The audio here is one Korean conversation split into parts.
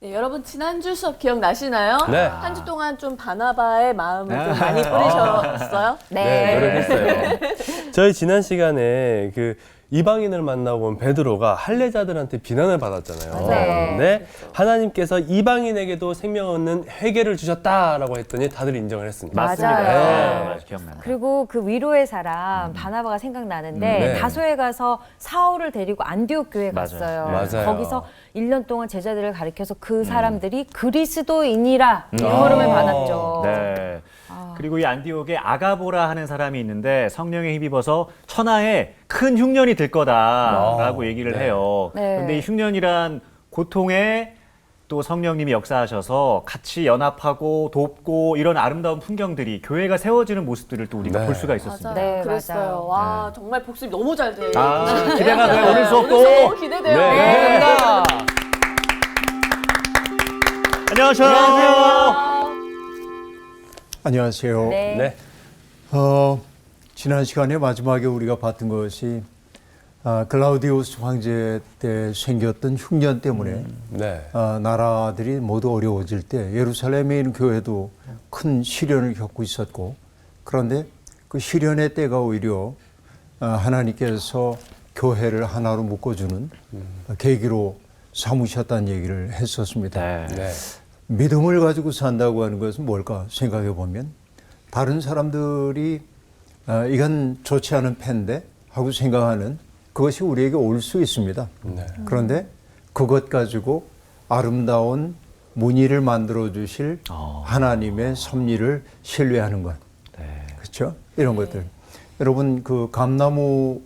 네, 여러분 지난주 수업 기억나시나요? 네. 한 주 동안 좀 바나바의 마음을 좀 많이 뿌리셨어요? 네, 노력했어요. 저희 지난 시간에 그 이방인을 만나고 온 베드로가 할례자들한테 비난을 받았잖아요. 맞아요. 근데 하나님께서 이방인에게도 생명 얻는 회개를 주셨다라고 했더니 다들 인정을 했습니다. 맞습니다. 네. 맞아요. 기억납니다. 그리고 그 위로의 사람 바나바가 생각나는데 네. 다소에 가서 사울을 데리고 안디옥 교회 맞아요. 갔어요. 맞아요. 거기서 1년 동안 제자들을 가르쳐서 그 사람들이 그리스도인이라 일컬음을 받았죠. 네. 그리고 이 안디옥에 아가보라 하는 사람이 있는데 성령에 힘입어서 천하에 큰 흉년이 들 거다라고 얘기를 해요. 네. 그런데 이 흉년이란 고통에 또 성령님이 역사하셔서 같이 연합하고 돕고 이런 아름다운 풍경들이 교회가 세워지는 모습들을 또 우리가 네. 볼 수가 있었습니다. 맞아요. 네, 그랬어요. 맞아요. 와, 정말 복습이 너무 잘 돼. 기대가 돼요. 오늘 수업도. 오늘 수업 기대돼요. 네. 감사합니다. 안녕하세요. 안녕하세요. 네. 네. 지난 시간에 마지막에 우리가 봤던 것이 글라우디우스 황제 때 생겼던 흉년 때문에 네. 나라들이 모두 어려워질 때 예루살렘에 있는 교회도 큰 시련을 겪고 있었고, 그런데 그 시련의 때가 오히려 하나님께서 교회를 하나로 묶어주는 계기로 삼으셨다는 얘기를 했었습니다. 네. 네. 믿음을 가지고 산다고 하는 것은 뭘까 생각해 보면, 다른 사람들이 이건 좋지 않은 패인데 하고 생각하는 그것이 우리에게 올 수 있습니다. 네. 그런데 그것 가지고 아름다운 무늬를 만들어 주실 하나님의 섭리를 신뢰하는 것. 네. 그렇죠? 이런 것들. 여러분 그 감나무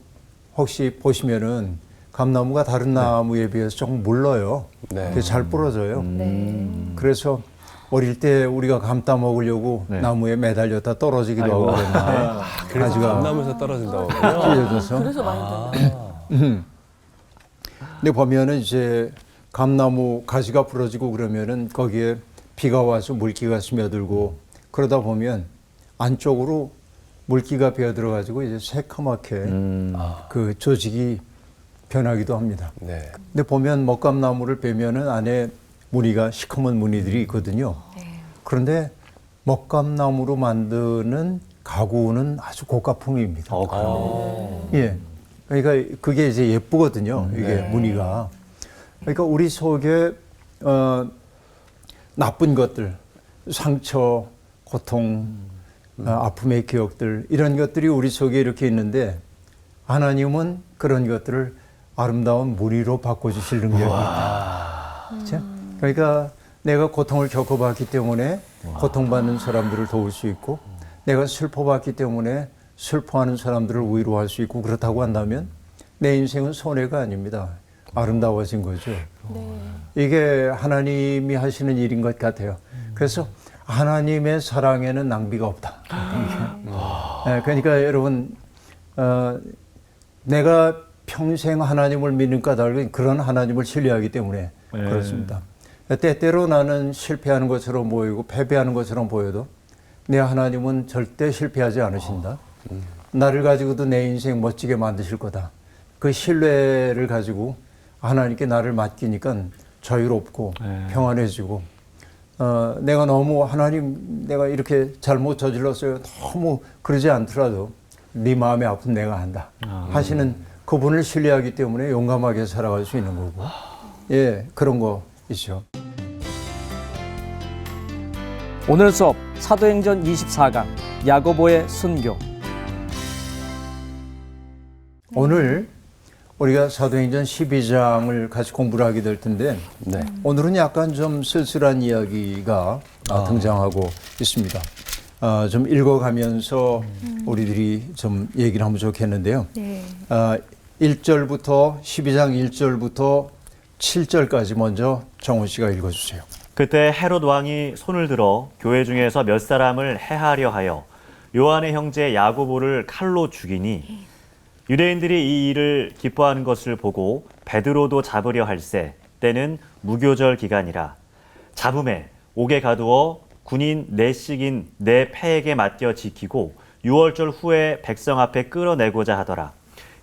혹시 보시면은 감나무가 다른 나무에 비해서 조금 물러요. 네. 그게 잘 부러져요. 네. 그래서 어릴 때 우리가 감 따 먹으려고 네. 나무에 매달렸다 떨어지기도 아이고. 하고 그랬는데 그래서 가지가 감나무에서 떨어진다고. 찢어져서. 그래서 많이 됐네. 근데 보면은 이제 감나무 가지가 부러지고 그러면은 거기에 비가 와서 물기가 스며들고 그러다 보면 안쪽으로 물기가 배어 들어가지고 이제 새카맣게 그 조직이 변하기도 합니다. 네. 근데 보면 먹감나무를 빼면은 안에 무늬가 시커먼 무늬들이 있거든요. 그런데 먹감나무로 만드는 가구는 아주 고가품입니다. 그래요. 예. 그러니까 그게 이제 예쁘거든요. 이게 무늬가. 그러니까 우리 속에 나쁜 것들, 상처, 고통, 아픔의 기억들 이런 것들이 우리 속에 이렇게 있는데 하나님은 그런 것들을 아름다운 무늬로 바꿔주실 능력이 있다. 그렇죠? 그러니까 내가 고통을 겪어봤기 때문에 고통받는 사람들을 도울 수 있고, 내가 슬퍼봤기 때문에 슬퍼하는 사람들을 위로할 수 있고, 그렇다고 한다면 내 인생은 손해가 아닙니다. 아름다워진 거죠. 이게 하나님이 하시는 일인 것 같아요. 그래서 하나님의 사랑에는 낭비가 없다. 네, 그러니까 여러분 내가 평생 하나님을 믿는 까닭은 그런 하나님을 신뢰하기 때문에 그렇습니다. 때때로 나는 실패하는 것처럼 보이고 패배하는 것처럼 보여도 내 하나님은 절대 실패하지 않으신다. 나를 가지고도 내 인생 멋지게 만드실 거다. 그 신뢰를 가지고 하나님께 나를 맡기니까 자유롭고 평안해지고, 내가 너무 하나님 내가 이렇게 잘못 저질렀어요 너무 그러지 않더라도 네 마음의 아픔 내가 한다 하시는 그분을 신뢰하기 때문에 용감하게 살아갈 수 있는 거고, 예, 그런 거 있죠. 오늘 수업 사도행전 24강 야고보의 순교. 오늘 우리가 사도행전 12장을 같이 공부를 하게 될 텐데, 네. 오늘은 약간 좀 쓸쓸한 이야기가 등장하고 있습니다. 좀 읽어가면서 우리들이 좀 얘기를 하면 좋겠는데요. 네. 1절부터 12장 1절부터 7절까지 먼저 정훈 씨가 읽어주세요. 그때 헤롯 왕이 손을 들어 교회 중에서 몇 사람을 해하려 하여 요한의 형제 야고보를 칼로 죽이니, 유대인들이 이 일을 기뻐하는 것을 보고 베드로도 잡으려 할세 때는 무교절 기간이라 잡음에 옥에 가두어 군인 넷씩인 네 패에게 맡겨 지키고 6월절 후에 백성 앞에 끌어내고자 하더라.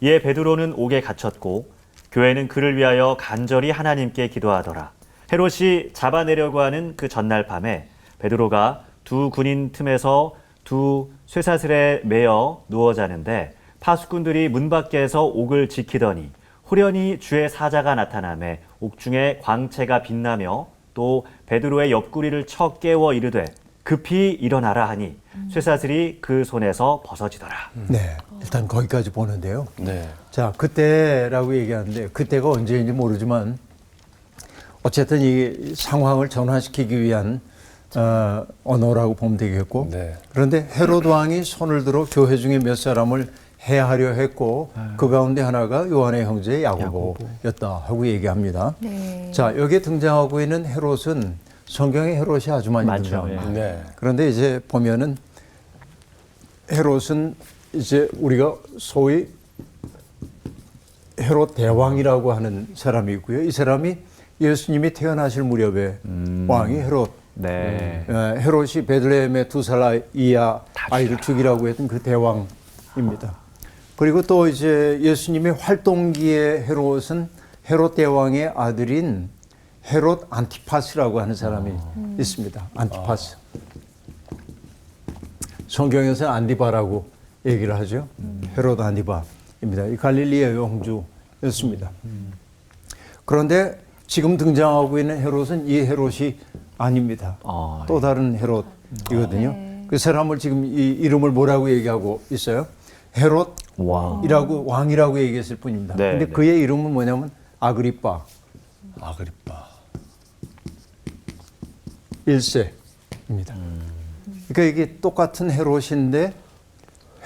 이에 베드로는 옥에 갇혔고 교회는 그를 위하여 간절히 하나님께 기도하더라. 헤롯이 잡아내려고 하는 그 전날 밤에 베드로가 두 군인 틈에서 두 쇠사슬에 매여 누워 자는데 파수꾼들이 문 밖에서 옥을 지키더니 호련히 주의 사자가 나타나매 옥중에 광채가 빛나며 또 베드로의 옆구리를 쳐 깨워 이르되 급히 일어나라 하니 쇠사슬이 그 손에서 벗어지더라. 네, 일단 거기까지 보는데요. 네. 자, 그때라고 얘기하는데 그때가 언제인지 모르지만 어쨌든 이 상황을 전환시키기 위한 언어라고 보면 되겠고 네. 그런데 헤롯 왕이 손을 들어 교회 중에 몇 사람을 해하려 했고 그 가운데 하나가 요한의 형제 야고보였다 하고 얘기합니다. 네. 자, 여기에 등장하고 있는 헤롯은 성경에 헤롯이 아주 많이 맞죠. 등장합니다. 네. 그런데 이제 보면은 헤롯은 이제 우리가 소위 헤롯 대왕이라고 하는 사람이 있고요. 이 사람이 예수님이 태어나실 무렵에 왕이 헤롯. 네. 헤롯이 베들레헴의 2살 이하 아이를 죽이라고 했던 그 대왕입니다. 그리고 또 이제 예수님의 활동기에 헤롯은 헤롯 대왕의 아들인 헤롯 안티파스라고 하는 사람이 있습니다. 안티파스. 성경에서는 안디바라고 얘기를 하죠. 헤롯 안디바입니다. 이 갈릴리의 영주였습니다. 그런데 지금 등장하고 있는 헤롯은 이 헤롯이 아닙니다. 또 다른 헤롯이거든요. 그 사람을 지금 이 이름을 뭐라고 얘기하고 있어요? 헤롯이라고 왕이라고 얘기했을 뿐입니다. 네, 근데 네. 그의 이름은 뭐냐면 아그리빠 아그리빠. 1세입니다. 그러니까 이게 똑같은 헤롯인데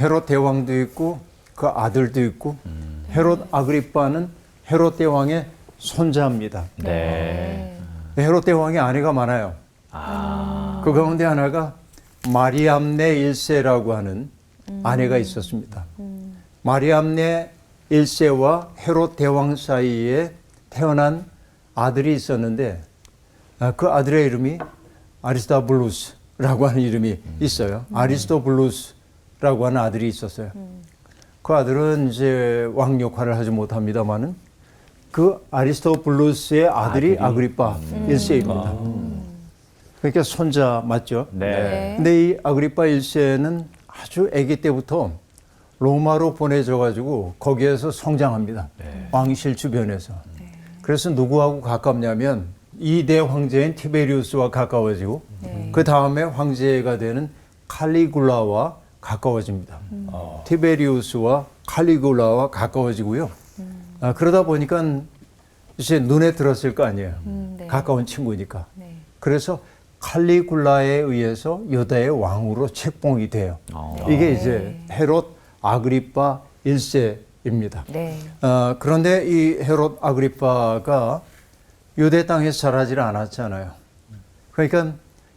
헤롯 대왕도 있고 그 아들도 있고 헤롯 아그리빠는 헤롯 대왕의 손자입니다. 네. 헤롯 대왕의 아내가 많아요. 그 가운데 하나가 마리암네 1세라고 하는 아내가 있었습니다. 마리암네 1세와 헤롯 대왕 사이에 태어난 아들이 있었는데 그 아들의 이름이 아리스토블루스라고 하는 이름이 있어요. 아리스토블루스라고 하는 아들이 있었어요. 그 아들은 이제 왕 역할을 하지 못합니다만은 그 아리스토블루스의 아들이 아그리빠 1세입니다. 그러니까 손자 맞죠? 네. 근데 이 아그리빠 1세는 아주 아기 때부터 로마로 보내져 가지고 거기에서 성장합니다. 왕실 주변에서. 그래서 누구하고 가깝냐면 2대 황제인 티베리우스와 가까워지고 그 다음에 황제가 되는 칼리굴라와 가까워집니다. 티베리우스와 칼리굴라와 가까워지고요. 그러다 보니까 이제 눈에 들었을 거 아니에요. 네. 가까운 친구니까. 네. 그래서 칼리굴라에 의해서 유다의 왕으로 책봉이 돼요. 이게 이제 헤롯 아그리빠 1세입니다. 네. 그런데 이 헤롯 아그리빠가 유대 땅에서 자라질 않았잖아요. 그러니까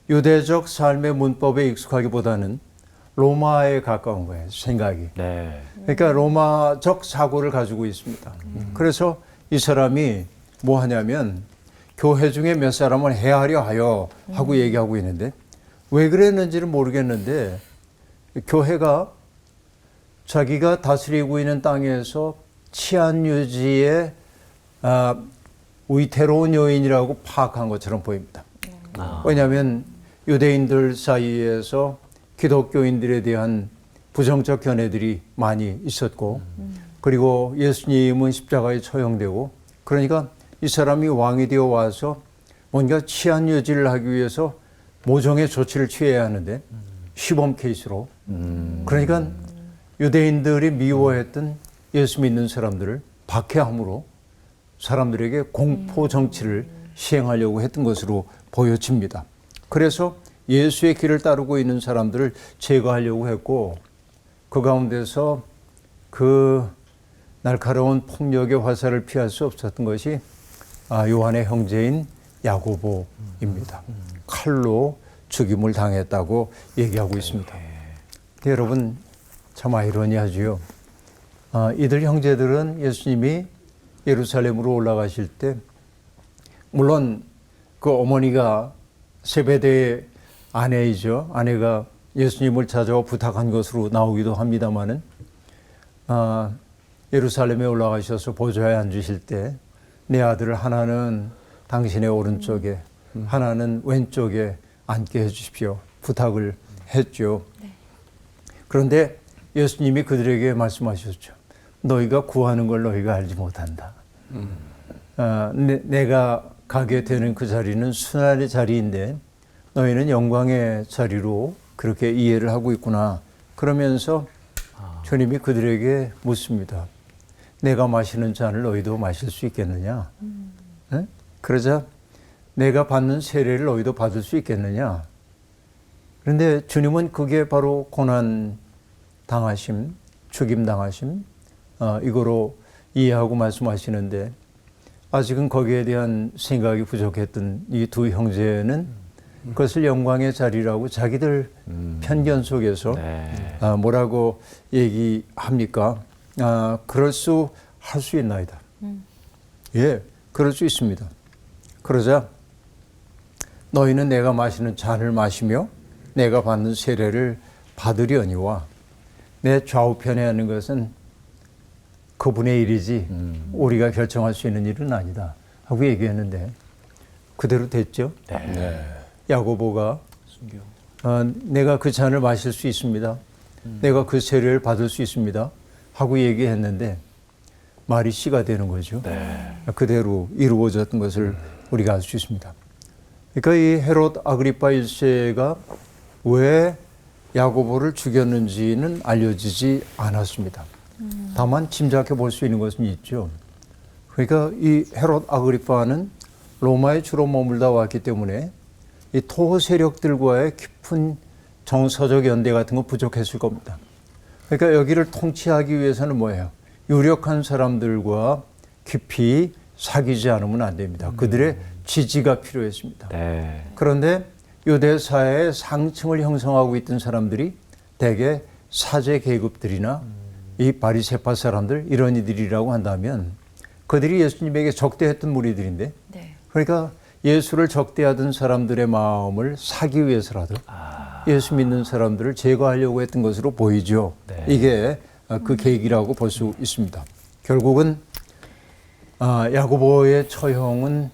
유대적 삶의 문법에 익숙하기보다는 로마에 가까운 거예요, 생각이. 네. 그러니까 로마적 사고를 가지고 있습니다. 그래서 이 사람이 뭐 하냐면 교회 중에 몇 사람을 해하려 하여 하고 얘기하고 있는데 왜 그랬는지는 모르겠는데 교회가 자기가 다스리고 있는 땅에서 치안 유지에 위태로운 요인이라고 파악한 것처럼 보입니다. 왜냐하면 유대인들 사이에서 기독교인들에 대한 부정적 견해들이 많이 있었고 그리고 예수님은 십자가에 처형되고 그러니까 이 사람이 왕이 되어 와서 뭔가 치안 유지를 하기 위해서 모종의 조치를 취해야 하는데 시범 케이스로 그러니까 유대인들이 미워했던 예수 믿는 사람들을 박해함으로 사람들에게 공포 정치를 시행하려고 했던 것으로 보여집니다. 그래서 예수의 길을 따르고 있는 사람들을 제거하려고 했고 그 가운데서 그 날카로운 폭력의 화살을 피할 수 없었던 것이 요한의 형제인 야고보입니다. 칼로 죽임을 당했다고 얘기하고 있습니다. 근데 여러분 참 아이러니하지요. 이들 형제들은 예수님이 예루살렘으로 올라가실 때 물론 그 어머니가 세베대의 아내이죠. 아내가 예수님을 찾아와 부탁한 것으로 나오기도 합니다마는 예루살렘에 올라가셔서 보좌에 앉으실 때 내 아들 하나는 당신의 오른쪽에 하나는 왼쪽에 앉게 해주십시오. 부탁을 했죠. 그런데 예수님이 그들에게 말씀하셨죠. 너희가 구하는 걸 너희가 알지 못한다. 내가 가게 되는 그 자리는 순환의 자리인데 너희는 영광의 자리로 그렇게 이해를 하고 있구나. 그러면서 주님이 그들에게 묻습니다. 내가 마시는 잔을 너희도 마실 수 있겠느냐? 네? 그러자 내가 받는 세례를 너희도 받을 수 있겠느냐? 그런데 주님은 그게 바로 고난 당하심, 죽임 당하심 이거로 이해하고 말씀하시는데 아직은 거기에 대한 생각이 부족했던 이 두 형제는 그것을 영광의 자리라고 자기들 편견 속에서 뭐라고 얘기합니까? 그럴 수 할 수 있나이다. 예, 그럴 수 있습니다. 그러자 너희는 내가 마시는 잔을 마시며 내가 받는 세례를 받으려니와 내 좌우편에 하는 것은 그분의 일이지 우리가 결정할 수 있는 일은 아니다 하고 얘기했는데 그대로 됐죠. 야고보가 내가 그 잔을 마실 수 있습니다. 내가 그 세례를 받을 수 있습니다 하고 얘기했는데 말이 씨가 되는 거죠. 그대로 이루어졌던 것을 우리가 알 수 있습니다. 그러니까 이 헤롯 아그리파 1세가 왜 야고보를 죽였는지는 알려지지 않았습니다. 다만 짐작해 볼 수 있는 것은 있죠. 그러니까 이 헤롯 아그리파는 로마에 주로 머물다 왔기 때문에 이 토호 세력들과의 깊은 정서적 연대 같은 거 부족했을 겁니다. 그러니까 여기를 통치하기 위해서는 뭐예요? 유력한 사람들과 깊이 사귀지 않으면 안 됩니다. 그들의 지지가 필요했습니다. 그런데 유대 사회의 상층을 형성하고 있던 사람들이 대개 사제 계급들이나 이 바리새파 사람들 이런 이들이라고 한다면 그들이 예수님에게 적대했던 무리들인데 그러니까 예수를 적대하던 사람들의 마음을 사기 위해서라도 예수 믿는 사람들을 제거하려고 했던 것으로 보이죠. 이게 그 계기라고 볼 수 있습니다. 결국은 야고보의 처형은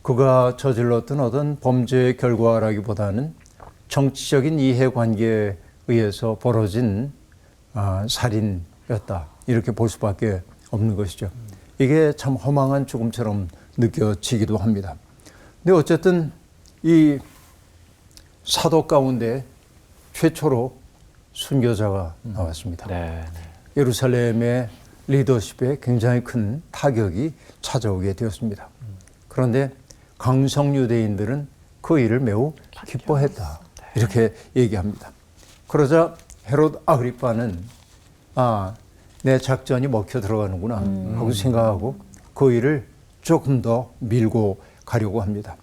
그가 저질렀던 어떤 범죄의 결과라기보다는 정치적인 이해관계에 의해서 벌어진 살인이었다. 이렇게 볼 수밖에 없는 것이죠. 이게 참 허망한 죽음처럼 느껴지기도 합니다. 근데 어쨌든 이 사도 가운데 최초로 순교자가 나왔습니다. 예루살렘의 리더십에 굉장히 큰 타격이 찾아오게 되었습니다. 그런데 강성 유대인들은 그 일을 매우 기뻐했다. 이렇게 얘기합니다. 그러자 헤롯 아그리파는 내 작전이 먹혀 들어가는구나 하고 생각하고 그 일을 조금 더 밀고 가려고 합니다.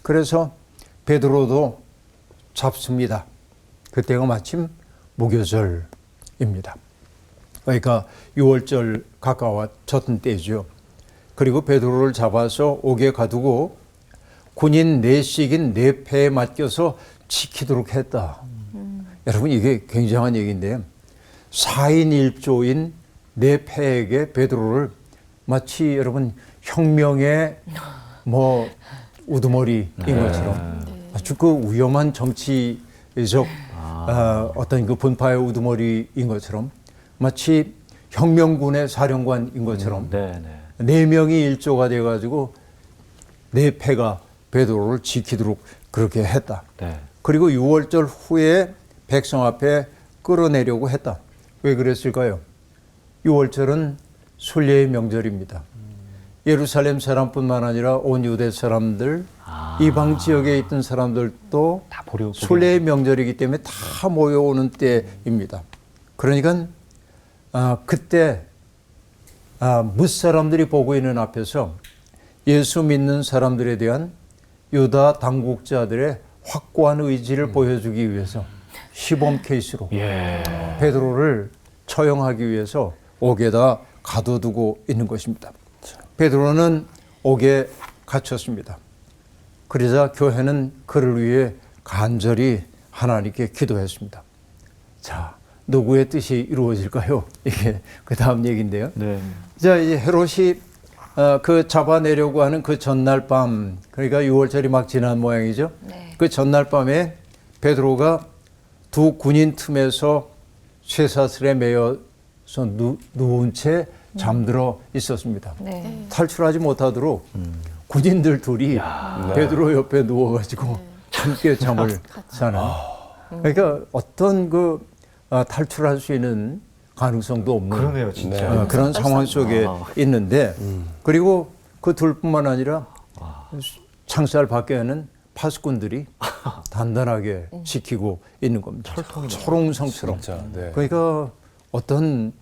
그래서 베드로도 잡습니다. 그때가 마침 무교절입니다. 그러니까 6월절 가까워졌던 때죠. 그리고 베드로를 잡아서 옥에 가두고 군인 4씩인 4패에 맡겨서 지키도록 했다. 여러분 이게 굉장한 얘기인데요. 4인 1조인 4패에게 베드로를 마치 여러분 혁명의 우두머리인 것처럼 아주 그 위험한 정치적 어떤 그 분파의 우두머리인 것처럼 마치 혁명군의 사령관인 것처럼 4명이 1조가 돼가지고 4패가 베드로를 지키도록 그렇게 했다. 그리고 6월절 후에 백성 앞에 끌어내려고 했다. 왜 그랬을까요? 6월절은 순례의 명절입니다. 예루살렘 사람뿐만 아니라 온 유대 사람들, 이방 지역에 있던 사람들도 순례의 명절이기 때문에 다 모여오는 때입니다. 그러니까 그때 무사람들이 보고 있는 앞에서 예수 믿는 사람들에 대한 유다 당국자들의 확고한 의지를 보여주기 위해서 시범 케이스로 베드로를 처형하기 위해서 옥에다 가둬두고 있는 것입니다. 베드로는 옥에 갇혔습니다. 그러자 교회는 그를 위해 간절히 하나님께 기도했습니다. 자, 누구의 뜻이 이루어질까요? 이게 그 다음 얘기인데요. 자, 이제 헤롯이 그 잡아내려고 하는 그 전날 밤, 그러니까 6월절이 막 지난 모양이죠. 네. 그 전날 밤에 베드로가 두 군인 틈에서 쇠사슬에 매여서 누운 채 잠들어 있었습니다. 네. 탈출하지 못하도록 군인들 둘이 베드로 옆에 누워가지고 함께 잠을 자는. 그러니까 어떤 그 탈출할 수 있는 가능성도 없는 그러네요, 진짜. 그런 상황 속에 있는데 그리고 그 둘뿐만 아니라 창살 밖에는 파수꾼들이 단단하게 지키고 있는 겁니다. 철옹성처럼. 진짜, 네. 그러니까 어떤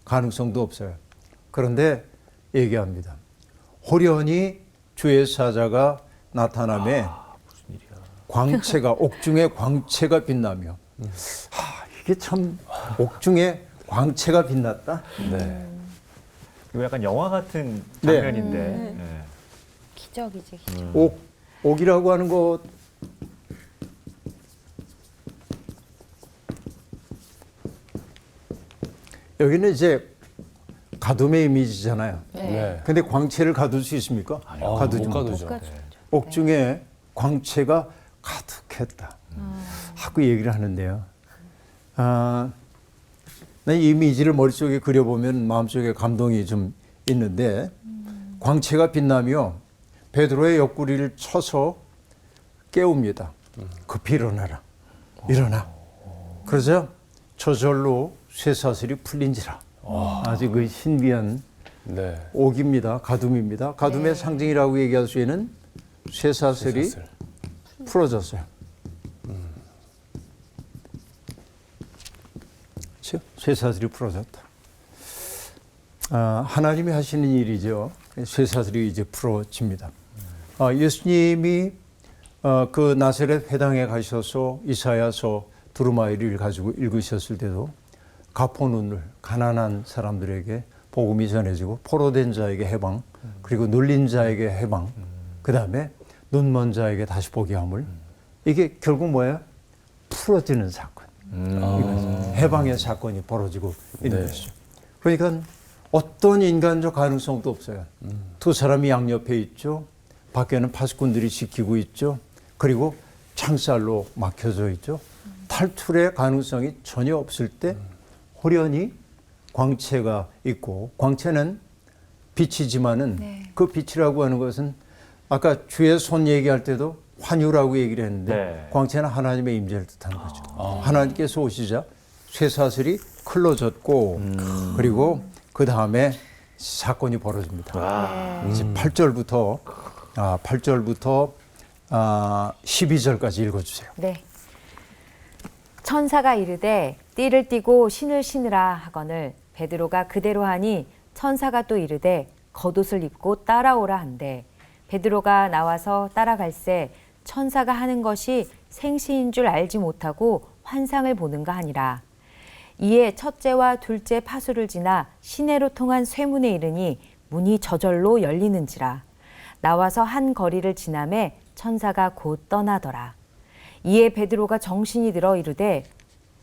가능성도 없어요. 그런데 얘기합니다. 호련히 주의 사자가 나타남에 광채가 옥중에 광채가 빛나며 이게 참 옥중에 광채가 빛났다. 네. 이거 약간 영화 같은 네. 장면인데. 네. 기적이지. 옥이라고 하는 것 여기는 이제 가둠의 이미지잖아요. 네. 근데 광채를 가둘 수 있습니까? 가두지 못 못하죠. 가두죠. 옥중에 광채가 가득했다 하고 얘기를 하는데요. 난 이 이미지를 머릿속에 그려보면 마음속에 감동이 좀 있는데 광채가 빛나며 베드로의 옆구리를 쳐서 깨웁니다. 급히 일어나라. 일어나. 그러자 저절로 쇠사슬이 풀린지라. 아주 그 신비한 네. 옥입니다. 가둠입니다. 가둠의 상징이라고 얘기할 수 있는 쇠사슬이 쇠사슬. 풀어졌어요. 그렇죠? 쇠사슬이 풀어졌다. 하나님이 하시는 일이죠. 쇠사슬이 이제 풀어집니다. 예수님이 그 나사렛 회당에 가셔서 이사야서 두루마리를 가지고 읽으셨을 때도 가포눈을 가난한 사람들에게 복음이 전해지고 포로된 자에게 해방, 그리고 눌린 자에게 해방, 그 다음에 눈먼 자에게 다시 보게 함을. 이게 결국 뭐예요? 풀어지는 사건. 이거죠. 해방의 사건이 벌어지고 있는 것이죠. 그러니까 어떤 인간적 가능성도 없어요. 두 사람이 양옆에 있죠. 밖에는 파수꾼들이 지키고 있죠. 그리고 창살로 막혀져 있죠. 탈출의 가능성이 전혀 없을 때 호련히 광채가 있고, 광채는 빛이지만은 그 빛이라고 하는 것은 아까 주의 손 얘기할 때도 환유라고 얘기를 했는데 네. 광채는 하나님의 임재를 뜻하는 거죠. 하나님께서 오시자 쇠사슬이 클러졌고 그리고 그 다음에 사건이 벌어집니다. 이제 8절부터 12절까지 읽어주세요. 네. 천사가 이르되 띠를 띠고 신을 신으라 하거늘 베드로가 그대로 하니 천사가 또 이르되 겉옷을 입고 따라오라 한대 베드로가 나와서 따라갈새 천사가 하는 것이 생시인 줄 알지 못하고 환상을 보는가 하니라. 이에 첫째와 둘째 파수를 지나 시내로 통한 쇠문에 이르니 문이 저절로 열리는지라. 나와서 한 거리를 지나매 천사가 곧 떠나더라. 이에 베드로가 정신이 들어 이르되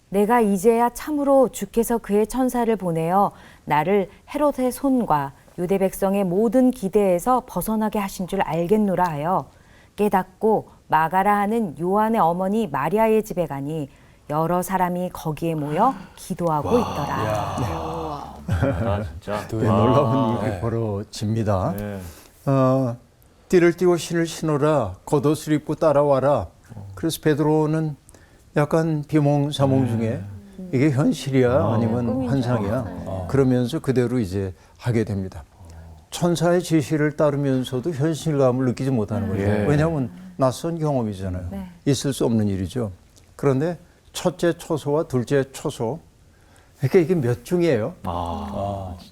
내가 이제야 참으로 주께서 그의 천사를 보내어 나를 헤롯의 손과 유대 백성의 모든 기대에서 벗어나게 하신 줄 알겠노라 하여 깨닫고 마가라 하는 요한의 어머니 마리아의 집에 가니 여러 사람이 거기에 모여 기도하고 있더라. 진짜. 네, 놀라운 일이 벌어집니다. 네. 띠를 띠고 신을 신어라, 겉옷을 입고 따라와라. 그래서 베드로는 약간 비몽사몽 중에 이게 현실이야 아니면 환상이야 그러면서 그대로 이제 하게 됩니다. 천사의 지시를 따르면서도 현실감을 느끼지 못하는 거죠. 왜냐하면 낯선 경험이잖아요. 네. 있을 수 없는 일이죠. 그런데 첫째 초소와 둘째 초소, 그러니까 이게 몇 중이에요.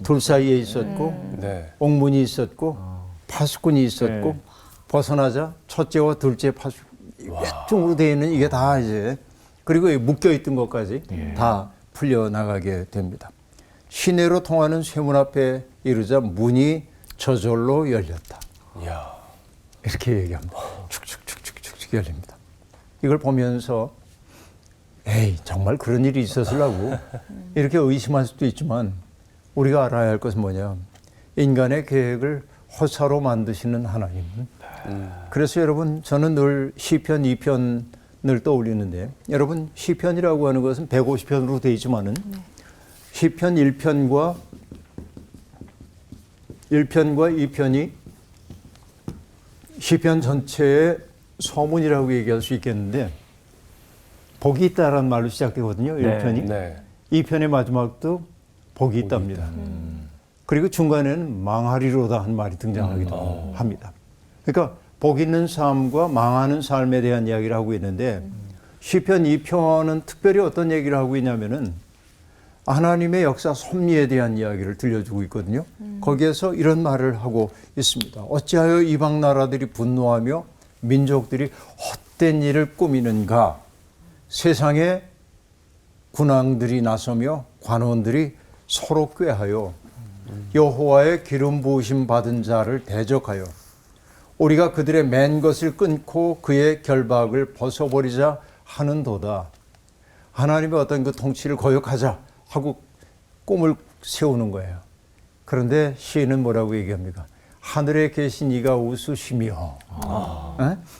둘 사이에 있었고 네. 옥문이 있었고 파수꾼이 있었고 네. 벗어나자 첫째와 둘째 파수 몇 중으로 되어 있는 이게 다 이제 그리고 묶여 있던 것까지 다 풀려 나가게 됩니다. 시내로 통하는 쇠문 앞에 이르자 문이 저절로 열렸다. 이야. 이렇게 얘기합니다. 축축축축축 열립니다. 이걸 보면서 에이 정말 그런 일이 있었으려고 이렇게 의심할 수도 있지만 우리가 알아야 할 것은 뭐냐. 인간의 계획을 허사로 만드시는 하나님. 그래서 여러분 저는 늘 시편 2편을 떠올리는데 여러분 시편이라고 하는 것은 150편으로 되어 있지만은 시편 1편과 2편이 시편 전체의 서문이라고 얘기할 수 있겠는데 복이 있다라는 말로 시작되거든요. 1편이. 네. 2편의 마지막도 복이 있답니다. 그리고 중간에는 망하리로다 한 말이 등장하기도 합니다. 그러니까 복 있는 삶과 망하는 삶에 대한 이야기를 하고 있는데 시편 2편은 특별히 어떤 얘기를 하고 있냐면은 하나님의 역사 섭리에 대한 이야기를 들려주고 있거든요. 거기에서 이런 말을 하고 있습니다. 어찌하여 이방 나라들이 분노하며 민족들이 헛된 일을 꾸미는가. 세상에 군왕들이 나서며 관원들이 서로 꾀하여 여호와의 기름 부으심 받은 자를 대적하여 우리가 그들의 맨 것을 끊고 그의 결박을 벗어버리자 하는도다. 하나님의 어떤 그 통치를 거역하자 하고 꿈을 세우는 거예요. 그런데 시인은 뭐라고 얘기합니까? 하늘에 계신 이가 웃으시며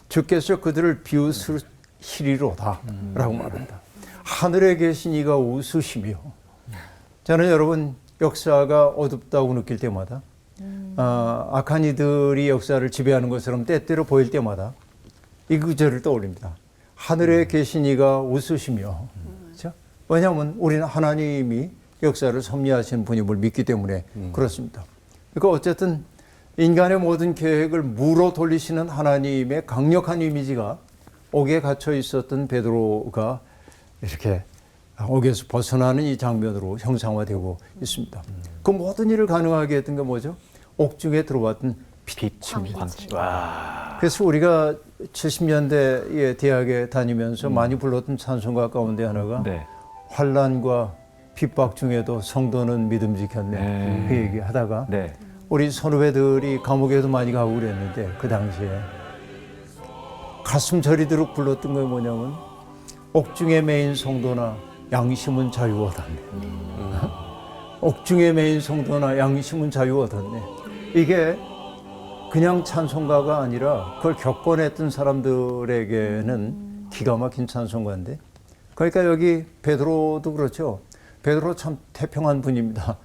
주께서 그들을 비웃으시리로다 라고 말합니다. 하늘에 계신 이가 웃으시며. 저는 여러분 역사가 어둡다고 느낄 때마다 악한 이들이 역사를 지배하는 것처럼 때때로 보일 때마다 이 구절을 떠올립니다. 하늘에 계신 이가 웃으시며. 그렇죠? 왜냐하면 우리는 하나님이 역사를 섭리하시는 분임을 믿기 때문에 그렇습니다. 그러니까 어쨌든 인간의 모든 계획을 무로 돌리시는 하나님의 강력한 이미지가 옥에 갇혀 있었던 베드로가 이렇게 옥에서 벗어나는 이 장면으로 형상화되고 있습니다. 그 모든 일을 가능하게 했던 게 뭐죠? 옥중에 들어왔던 빛입니다. 그래서 우리가 70년대에 대학에 다니면서 많이 불렀던 찬송가 가운데 하나가 환난과 핍박 중에도 성도는 믿음 지켰네. 그 얘기 하다가 우리 선후배들이 감옥에도 많이 가고 그랬는데 그 당시에 가슴 저리도록 불렀던 게 뭐냐면 옥중에 매인 성도나 양심은 자유 얻었네. 옥중에 매인 성도나 양심은 자유 얻었네. 이게 그냥 찬송가가 아니라 그걸 겪어냈던 사람들에게는 기가 막힌 찬송가인데, 그러니까 여기 베드로도 그렇죠. 베드로 참 태평한 분입니다.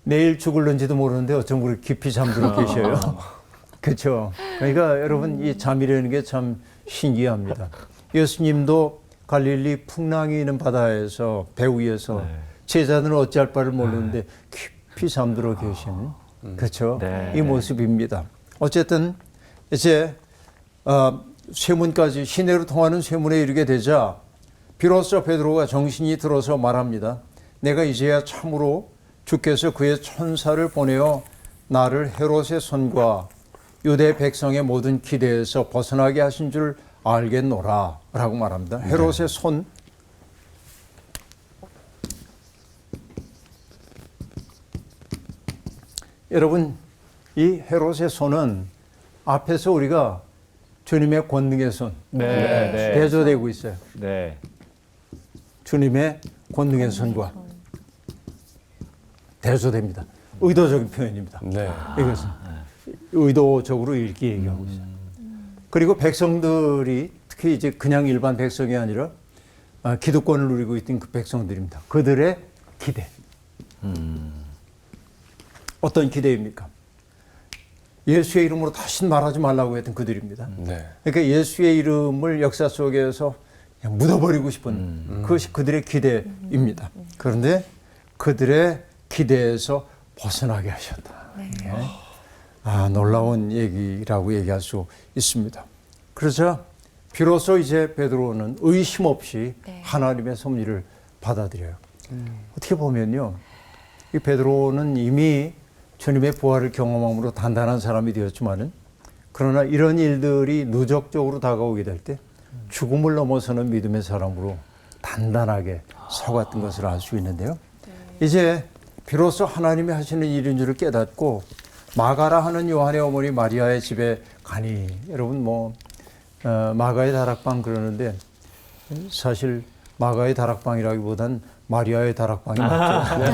내일 죽을는지도 모르는데 어쩜 그렇게 깊이 잠들어 계셔요. 그렇죠. 그러니까 여러분 이 잠이라는 게 참 신기합니다. 예수님도 갈릴리 풍랑이 있는 바다에서 배 위에서 제자들은 어찌할 바를 모르는데 깊이 잠들어 계시는 그렇죠. 이 모습입니다. 어쨌든 이제 쇠문까지 시내로 통하는 쇠문에 이르게 되자 비로소 베드로가 정신이 들어서 말합니다. 내가 이제야 참으로 주께서 그의 천사를 보내어 나를 헤롯의 손과 유대 백성의 모든 기대에서 벗어나게 하신 줄 알겠노라 라고 말합니다. 헤롯의 손, 여러분 이 헤롯의 손은 앞에서 우리가 주님의 권능의 손 대조되고 있어요. 주님의 권능의 손과 대조됩니다. 의도적인 표현입니다. 이것은 의도적으로 이렇게 얘기하고 있어요. 그리고 백성들이 특히 이제 그냥 일반 백성이 아니라 기득권을 누리고 있던 그 백성들입니다. 그들의 기대. 어떤 기대입니까? 예수의 이름으로 다시 말하지 말라고 했던 그들입니다. 그러니까 예수의 이름을 역사 속에서 그냥 묻어버리고 싶은 그것이 그들의 기대입니다. 그런데 그들의 기대에서 벗어나게 하셨다. 놀라운 얘기라고 얘기할 수 있습니다. 그래서 비로소 이제 베드로는 의심 없이 하나님의 섭리를 받아들여요. 어떻게 보면요, 이 베드로는 이미 주님의 부활을 경험함으로 단단한 사람이 되었지만은, 그러나 이런 일들이 누적적으로 다가오게 될 때 죽음을 넘어서는 믿음의 사람으로 단단하게 서갔던 것을 알 수 있는데요. 이제 비로소 하나님이 하시는 일인 줄을 깨닫고 마가라 하는 요한의 어머니 마리아의 집에 가니, 여러분 마가의 다락방 그러는데 사실 마가의 다락방이라기보단 마리아의 다락방이 맞죠.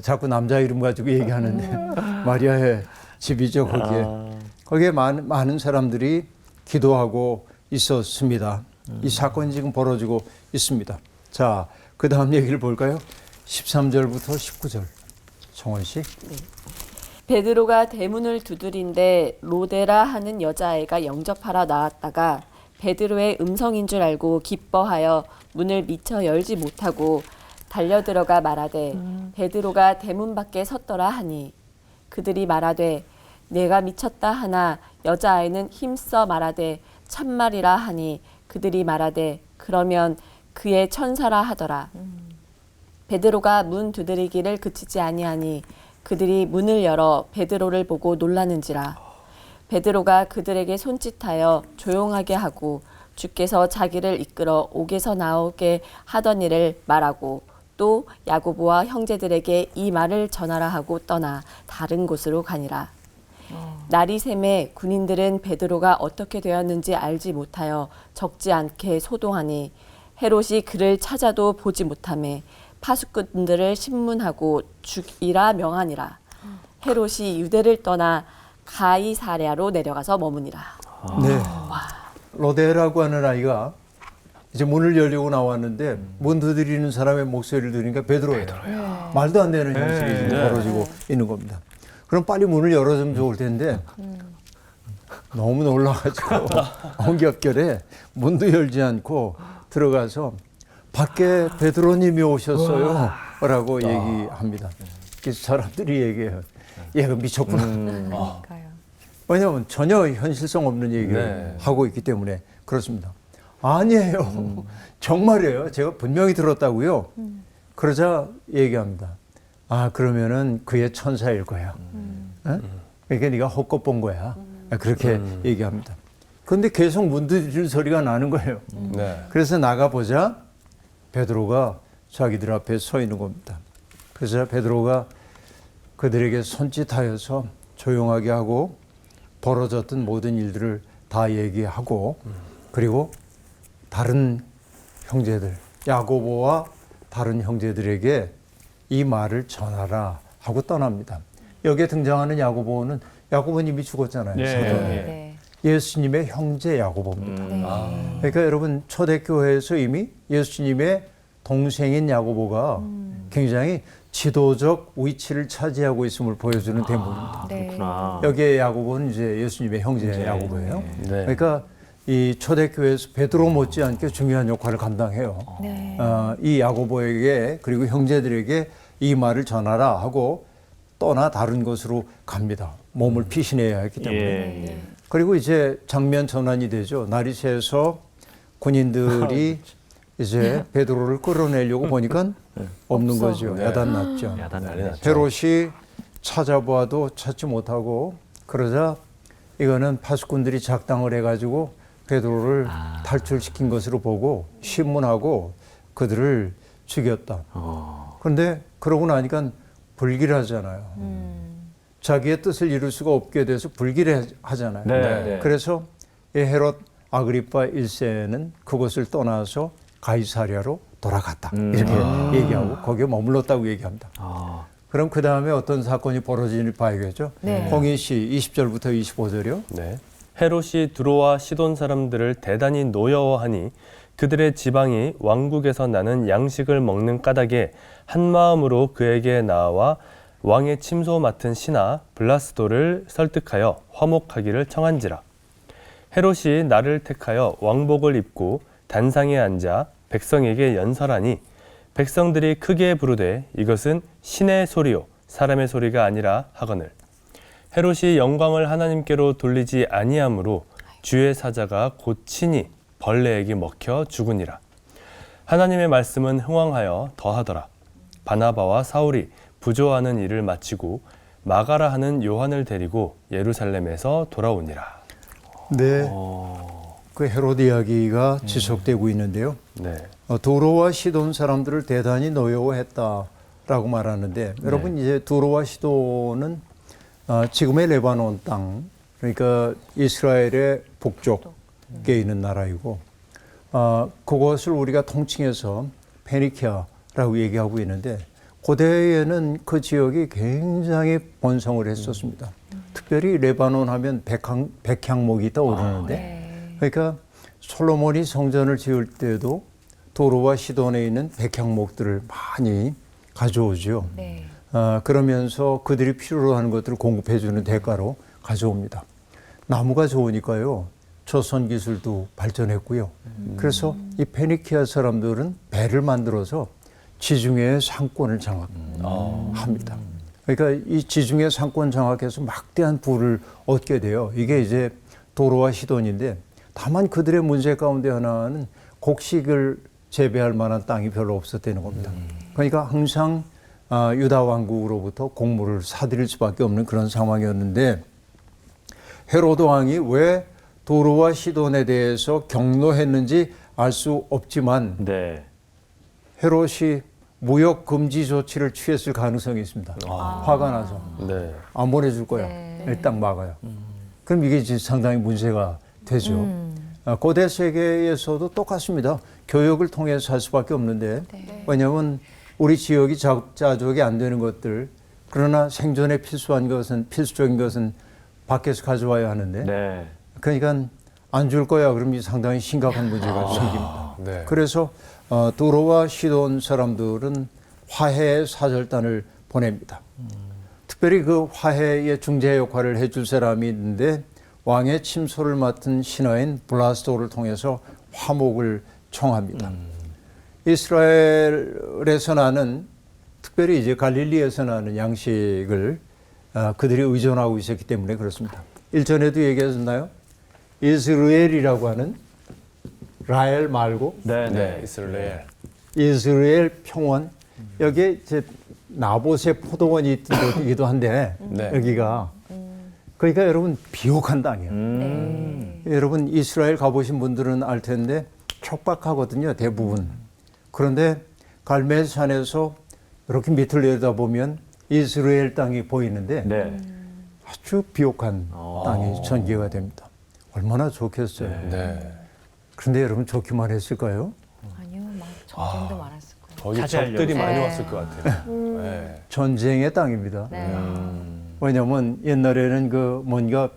자꾸 남자 이름 가지고 얘기하는데 마리아의 집이죠 거기에. 거기에 많은 사람들이 기도하고 있었습니다. 이 사건이 지금 벌어지고 있습니다. 자, 그 다음 얘기를 볼까요? 13절부터 19절. 정원 씨. 베드로가 대문을 두드린데 로데라 하는 여자아이가 영접하러 나왔다가 베드로의 음성인 줄 알고 기뻐하여 문을 미처 열지 못하고 달려들어가 말하되 베드로가 대문 밖에 섰더라 하니 그들이 말하되 내가 미쳤다 하나 여자아이는 힘써 말하되 참말이라 하니 그들이 말하되 그러면 그의 천사라 하더라. 베드로가 문 두드리기를 그치지 아니하니 그들이 문을 열어 베드로를 보고 놀라는지라. 베드로가 그들에게 손짓하여 조용하게 하고 주께서 자기를 이끌어 옥에서 나오게 하던 일을 말하고 또 야고보와 형제들에게 이 말을 전하라 하고 떠나 다른 곳으로 가니라. 날이 새매 군인들은 베드로가 어떻게 되었는지 알지 못하여 적지 않게 소동하니 헤롯이 그를 찾아도 보지 못하매 파수꾼들을 신문하고 죽이라 명하니라. 헤롯이 유대를 떠나 가이사랴로 내려가서 머무니라. 네. 로데라고 하는 아이가 이제 문을 열려고 나왔는데 문 두드리는 사람의 목소리를 들으니까 베드로예요. 말도 안 되는 현실이 지금 벌어지고 있는 겁니다. 그럼 빨리 문을 열어주면 좋을 텐데 너무 놀라가지고 엉겹결에 문도 열지 않고 들어가서 밖에 베드로님이 오셨어요 라고 얘기합니다. 그래서 사람들이 얘기해요. 얘가 미쳤구나. 그러니까요. 왜냐하면 전혀 현실성 없는 얘기를 하고 있기 때문에 그렇습니다. 아니에요. 정말이에요. 제가 분명히 들었다고요. 그러자 얘기합니다. 아, 그러면은 그의 천사일 거야. 그러니까 네가 헛것 본 거야. 그렇게 얘기합니다. 그런데 계속 문 두드리는 소리가 나는 거예요. 그래서 나가보자 베드로가 자기들 앞에 서 있는 겁니다. 그래서 베드로가 그들에게 손짓하여서 조용하게 하고 벌어졌던 모든 일들을 다 얘기하고 그리고 다른 형제들, 야고보와 다른 형제들에게 이 말을 전하라 하고 떠납니다. 여기에 등장하는 야고보는 야고보님이 죽었잖아요. 네. 예수님의 형제 야고보입니다. 그러니까 여러분 초대교회에서 이미 예수님의 동생인 야고보가 굉장히 지도적 위치를 차지하고 있음을 보여주는 대목입니다. 그렇구나. 여기에 야고보는 이제 예수님의 형제 야고보예요. 그러니까 이 초대교회에서 베드로 못지않게 중요한 역할을 감당해요. 이 야고보에게 그리고 형제들에게 이 말을 전하라 하고 떠나 다른 곳으로 갑니다. 몸을 피신해야 했기 때문에. 그리고 이제 장면 전환이 되죠. 날이 새서 군인들이 이제 베드로를 끌어내려고 보니까 없는 거죠. 야단났죠. 헤롯이 찾아보아도 찾지 못하고 그러자 이거는 파수꾼들이 작당을 해가지고 베드로를 탈출시킨 것으로 보고 신문하고 그들을 죽였다. 그런데 그러고 나니까 불길하잖아요. 자기의 뜻을 이룰 수가 없게 돼서 불길하잖아요. 그래서 이 헤롯 아그리파 1세는 그것을 떠나서 가이사랴로 돌아갔다. 이렇게 얘기하고 거기에 머물렀다고 얘기합니다. 그럼 그 다음에 어떤 사건이 벌어지는지 봐야겠죠. 홍희 씨 20절부터 25절이요. 네. 헤롯이 두로와 시돈 사람들을 대단히 노여워하니 그들의 지방이 왕국에서 나는 양식을 먹는 까닭에 한 마음으로 그에게 나와 왕의 침소 맡은 신하 블라스도를 설득하여 화목하기를 청한지라. 헤롯이 나를 택하여 왕복을 입고 단상에 앉아 백성에게 연설하니 백성들이 크게 부르되 이것은 신의 소리요 사람의 소리가 아니라 하거늘. 헤롯이 영광을 하나님께로 돌리지 아니하므로 주의 사자가 곧 친히 벌레에게 먹혀 죽으니라. 하나님의 말씀은 흥왕하여 더하더라. 바나바와 사울이 부조하는 일을 마치고 마가라 하는 요한을 데리고 예루살렘에서 돌아오니라. 네, 그 헤롯 이야기가 지속되고 있는데요. 두로와 시돈 사람들을 대단히 노여워했다라고 말하는데 여러분 이제 두로와 시돈은 지금의 레바논 땅, 그러니까 이스라엘의 북쪽에 있는 나라이고 그것을 우리가 통칭해서 페니키아라고 얘기하고 있는데 고대에는 그 지역이 굉장히 번성을 했었습니다. 특별히 레바논 하면 백향목이 떠오르는데 그러니까 솔로몬이 성전을 지을 때도 도로와 시돈에 있는 백향목들을 많이 가져오죠. 네. 그러면서 그들이 필요로 하는 것들을 공급해 주는 대가로 가져옵니다. 나무가 좋으니까요. 조선 기술도 발전했고요. 그래서 이 페니키아 사람들은 배를 만들어서 지중해의 상권을 장악합니다. 그러니까 이 지중해 상권 장악해서 막대한 부를 얻게 돼요. 이게 이제 도로와 시돈인데 다만 그들의 문제 가운데 하나는 곡식을 재배할 만한 땅이 별로 없었다는 겁니다. 그러니까 항상 유다 왕국으로부터 곡물을 사들일 수밖에 없는 그런 상황이었는데 헤로드 왕이 왜 도로와 시돈에 대해서 경로했는지 알 수 없지만 네. 헤롯이 무역 금지 조치를 취했을 가능성이 있습니다. 화가 나서 네. 안 보내줄 거야. 네. 일단 막아요. 그럼 이게 이제 상당히 문제가 되죠. 고대 세계에서도 똑같습니다. 교육을 통해서 할 수밖에 없는데 왜냐하면 우리 지역이 자족이 안 되는 것들 그러나 생존에 필수적인 것은 밖에서 가져와야 하는데 네. 그러니까 안 줄 거야 그러면 상당히 심각한 문제가 생깁니다. 네. 그래서 도로와 시돈 사람들은 화해의 사절단을 보냅니다. 특별히 그 화해의 중재 역할을 해줄 사람이 있는데 왕의 침소를 맡은 신하인 블라스도를 통해서 화목을 청합니다. 이스라엘에서 나는 특별히 이제 갈릴리에서 나는 양식을 그들이 의존하고 있었기 때문에 그렇습니다. 일전에도 얘기했었나요? 이스라엘이라고 하는 라엘 말고 네. 네. 이스라엘. 이스라엘 평원 여기에 이제 나봇의 포도원이 있던 곳이기도 한데 네. 여기가 그러니까 여러분 비옥한 땅이에요. 여러분 이스라엘 가보신 분들은 알 텐데 촉박하거든요 대부분. 그런데 갈멜산에서 이렇게 밑을 내려다보면 이스라엘 땅이 보이는데 네. 아주 비옥한 땅이 전개가 됩니다. 얼마나 좋겠어요. 네. 그런데 여러분 좋기만 했을까요? 아니요, 막 전쟁도 많았을 거예요. 거기 차지하려고. 적들이 많이 네. 왔을 것 같아요. 네. 전쟁의 땅입니다. 네. 왜냐하면 옛날에는 그 뭔가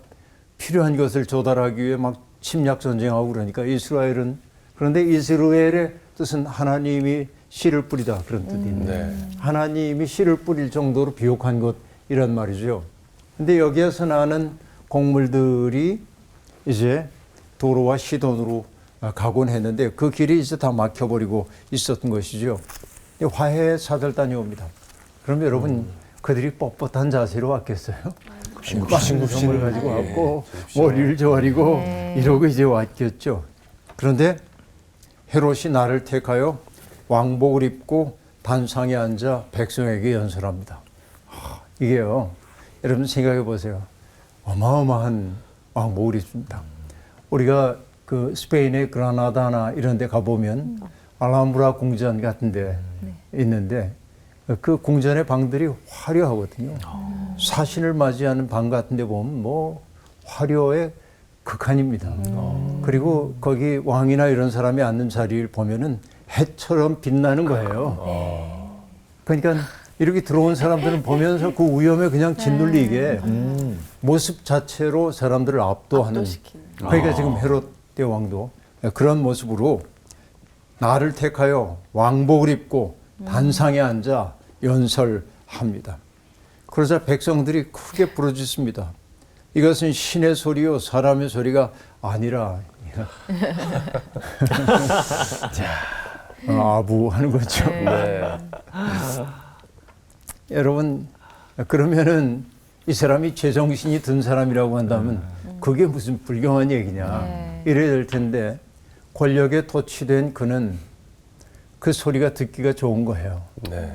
필요한 것을 조달하기 위해 막 침략 전쟁하고 그러니까 이스라엘은 그런데 이스라엘의 뜻은 하나님이 씨를 뿌리다 그런 뜻인데 네. 하나님이 씨를 뿌릴 정도로 비옥한 곳이란 말이죠. 근데 여기에서 나는 곡물들이 이제 도로와 시돈으로 가곤 했는데 그 길이 이제 다 막혀버리고 있었던 것이죠. 화해 사절단이 옵니다. 그럼 여러분 그들이 뻣뻣한 자세로 왔겠어요? 굽신굽신을 가지고 왔고 머리를 조아리고 이러고 이제 왔겠죠. 그런데 헤롯이 나를 택하여 왕복을 입고 단상에 앉아 백성에게 연설합니다. 이게요. 여러분 생각해 보세요. 어마어마한 왕복을 입습니다. 우리가 그 스페인의 그라나다나 이런 데 가보면 알함브라 궁전 같은 데 있는데 그 궁전의 방들이 화려하거든요. 사신을 맞이하는 방 같은 데 보면 뭐 화려의 극한입니다. 그리고 거기 왕이나 이런 사람이 앉는 자리를 보면은 해처럼 빛나는 거예요. 그러니까 이렇게 들어온 사람들은 보면서 그 위험에 그냥 짓눌리게 모습 자체로 사람들을 압도하는. 그러니까 지금 헤롯 대왕도 그런 모습으로 나를 택하여 왕복을 입고 단상에 앉아 연설합니다. 그러자 백성들이 크게 부르짖습니다. 이것은 신의 소리요 사람의 소리가 아니라 아부하는 거죠. 네. 여러분 그러면은 이 사람이 제정신이 든 사람이라고 한다면 그게 무슨 불경한 얘기냐 이래야 될 텐데 권력에 도취된 그는 그 소리가 듣기가 좋은 거예요. 네.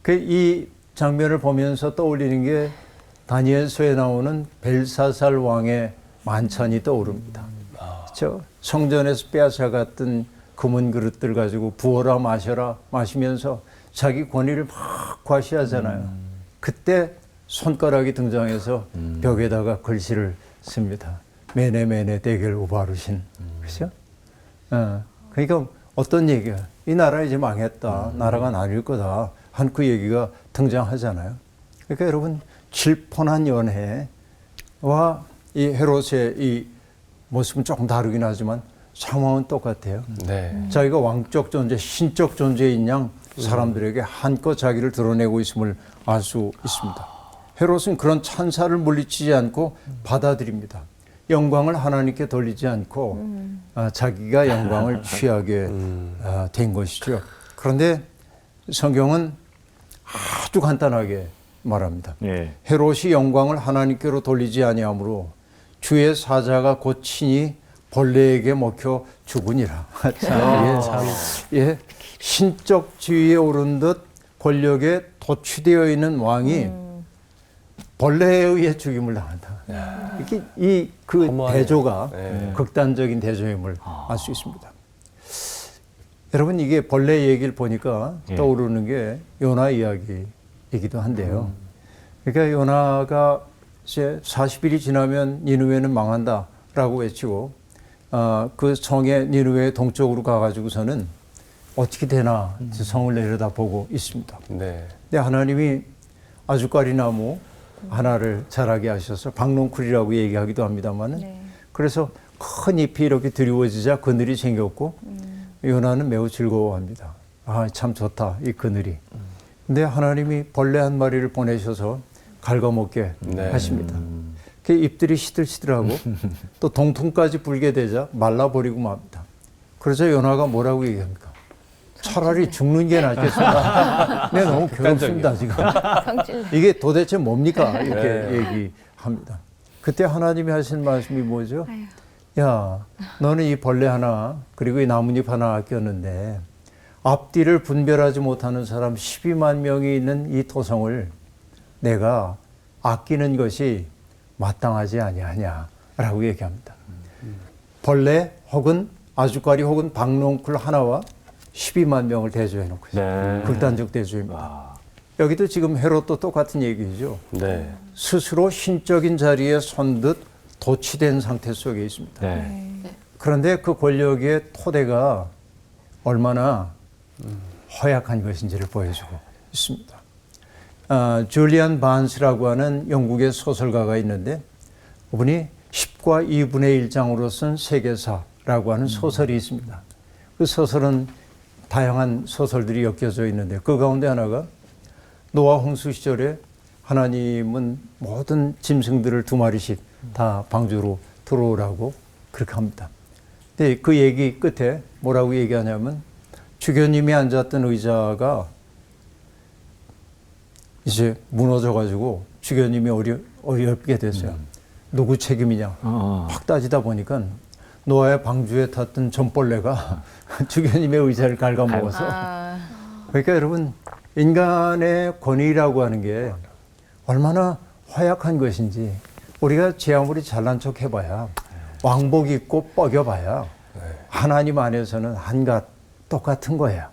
이 장면을 보면서 떠올리는 게 다니엘서에 나오는 벨사살 왕의 만찬이 떠오릅니다. 그렇죠? 성전에서 빼앗아갔던 금은 그릇들 가지고 부어라 마셔라 마시면서 자기 권위를 막 과시하잖아요. 그때 손가락이 등장해서 벽에다가 글씨를 씁니다. 메네 대겔 우바르신. 그렇죠? 그러니까 어떤 얘기야? 이 나라 이제 망했다. 나라가 나뉠 거다. 한 그 얘기가 등장하잖아요. 그러니까 여러분 질펀한 연애와 이 헤롯의 이 모습은 조금 다르긴 하지만 상황은 똑같아요. 네. 자기가 왕적 존재, 신적 존재인 양 사람들에게 한껏 자기를 드러내고 있음을 알 수 있습니다. 헤롯은 그런 찬사를 물리치지 않고 받아들입니다. 영광을 하나님께 돌리지 않고 자기가 영광을 취하게 된 것이죠. 그런데 성경은 아주 간단하게 말합니다. 예. 헤롯이 영광을 하나님께로 돌리지 아니하므로 주의 사자가 곧 친히 벌레에게 먹혀 죽으니라. 예, 신적 지위에 오른 듯 권력에 도취되어 있는 왕이 벌레에 의해 죽임을 당한다. 이렇게 그 허무하네. 대조가 네. 극단적인 대조임을 알 수 있습니다. 여러분 이게 벌레 얘기를 보니까 떠오르는 게 요나 이야기이기도 한데요. 그러니까 요나가 이제 40일이 지나면 니느웨는 망한다라고 외치고 그 성의 니느웨 동쪽으로 가가지고서는 어떻게 되나 성을 내려다보고 있습니다. 네. 근데 하나님이 아주까리 나무 하나를 자라게 하셔서 박농쿨이라고 얘기하기도 합니다만은 그래서 큰 잎이 이렇게 드리워지자 그늘이 생겼고 요나는 매우 즐거워합니다. 아, 참 좋다 이 그늘이. 근데 하나님이 벌레 한 마리를 보내셔서 갉아먹게 네. 하십니다. 그 잎들이 시들시들하고 또 동풍까지 불게 되자 말라버리고 맙니다. 그래서 요나가 뭐라고 얘기합니까? 차라리 죽는 게 낫겠습니다. 네, 너무 괴롭습니다 지금. 이게 도대체 뭡니까? 이렇게 얘기합니다. 그때 하나님이 하신 말씀이 뭐죠? 야, 너는 이 벌레 하나 그리고 이 나뭇잎 하나 아꼈는데 앞뒤를 분별하지 못하는 사람 12만 명이 있는 이 토성을 내가 아끼는 것이 마땅하지 아니하냐라고 얘기합니다. 벌레 혹은 아주까리 혹은 박농쿨 하나와 12만 명을 대조해 놓고 있어요. 네. 극단적 대조입니다. 여기도 지금 헤롯도 똑같은 얘기죠. 네. 스스로 신적인 자리에 선 듯 도취된 상태 속에 있습니다. 네. 그런데 그 권력의 토대가 얼마나 허약한 것인지를 보여주고 있습니다. 줄리안 반스라고 하는 영국의 소설가가 있는데 그분이 10과 2분의 1장으로 쓴 세계사라고 하는 소설이 있습니다. 그 소설은 다양한 소설들이 엮여져 있는데 그 가운데 하나가 노아 홍수 시절에 하나님은 모든 짐승들을 2마리씩 다 방주로 들어오라고 그렇게 합니다. 근데 그 얘기 끝에 뭐라고 얘기하냐면 주교님이 앉았던 의자가 이제 무너져가지고 주교님이 어렵게 됐어요. 누구 책임이냐 막 따지다 보니까 노아의 방주에 탔던 전벌레가 주교님의 의자를 갉아먹어서 그러니까 여러분 인간의 권위라고 하는 게 얼마나 허약한 것인지 우리가 제 아무리 잘난 척 해봐야 왕복 입고 뻐겨봐야 하나님 안에서는 한갓 똑같은 거야.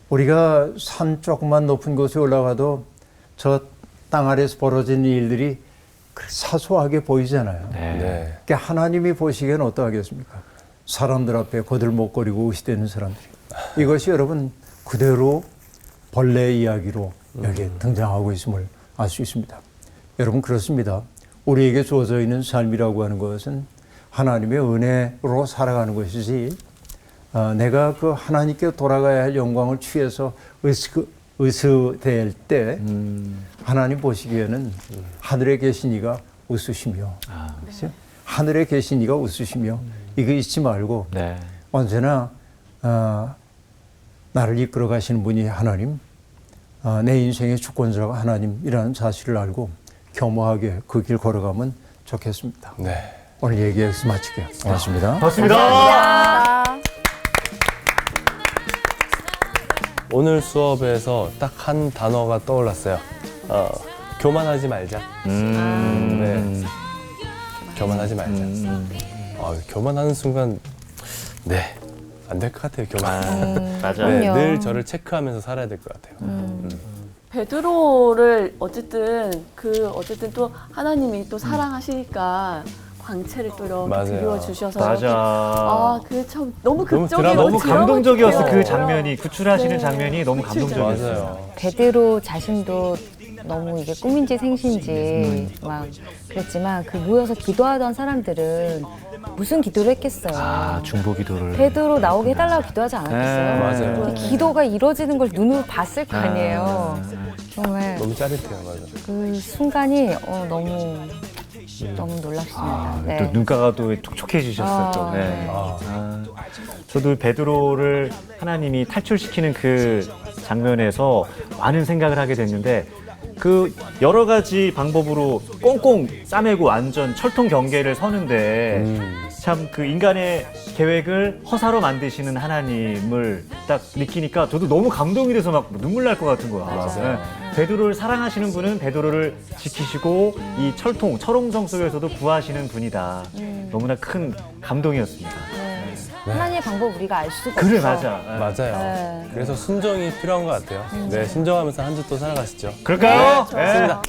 우리가 산 조금만 높은 곳에 올라가도 저 땅 아래에서 벌어지는 일들이 사소하게 보이잖아요. 네. 그러니까 하나님이 보시기에는 어떠하겠습니까? 사람들 앞에 거들먹거리고 의시되는 사람들이. 이것이 여러분 그대로 벌레의 이야기로 여기에 등장하고 있음을 알 수 있습니다. 여러분 그렇습니다. 우리에게 주어져 있는 삶이라고 하는 것은 하나님의 은혜로 살아가는 것이지 내가 그 하나님께 돌아가야 할 영광을 취해서 의스될 때 하나님 보시기에는 하늘에 계신 이가 웃으시며 그렇죠? 하늘에 계신 이가 웃으시며 이거 잊지 말고 네. 언제나 나를 이끌어 가시는 분이 하나님, 내 인생의 주권자가 하나님이라는 사실을 알고 겸허하게 그 길 걸어가면 좋겠습니다. 네. 오늘 얘기 여기서 마칠게요. 고맙습니다. 고맙습니다. 오늘 수업에서 딱 한 단어가 떠올랐어요. 교만하지 말자. 네. 교만하지 말자. 교만하는 순간, 네. 안 될 것 같아요, 교만. 맞아요. 네, 늘 저를 체크하면서 살아야 될 것 같아요. 베드로를 어쨌든 또 하나님이 또 사랑하시니까 광채를 또 이렇게 맞아요. 그려주셔서 맞아. 그 참 너무 너무 극적이고 너무 감동적이었어. 그 드라마틱해요. 장면이 구출하시는 네. 장면이 너무 감동적이었어요. 맞아요. 베드로 자신도 너무 이게 꿈인지 생신지 막 그랬지만 그 모여서 기도하던 사람들은 무슨 기도를 했겠어요. 중보 기도를. 베드로 나오게 해달라고 기도하지 않았겠어요. 네, 맞아요. 그 기도가 이루어지는 걸 눈으로 봤을 거 아니에요. 정말 너무 짜릿해요, 맞아. 그 순간이 너무 놀랍습니다. 네. 또 눈가가 또 촉촉해지셨어요. 또. 네. 네. 저도 베드로를 하나님이 탈출시키는 그 장면에서 많은 생각을 하게 됐는데 그 여러 가지 방법으로 꽁꽁 싸매고 완전 철통 경계를 서는데 참 그 인간의 계획을 허사로 만드시는 하나님을 딱 느끼니까 저도 너무 감동이 돼서 막 눈물 날 것 같은 거야. 맞아요. 네. 베드로를 사랑하시는 분은 베드로를 지키시고 이 철옹성 속에서도 구하시는 분이다. 너무나 큰 감동이었습니다. 하나님의 방법 우리가 알 수가 그래 없어. 맞아. 맞아요. 네. 그래서 순종이 필요한 것 같아요. 네, 순종하면서 한 주 또 살아가시죠. 그럴까요? 좋습니다.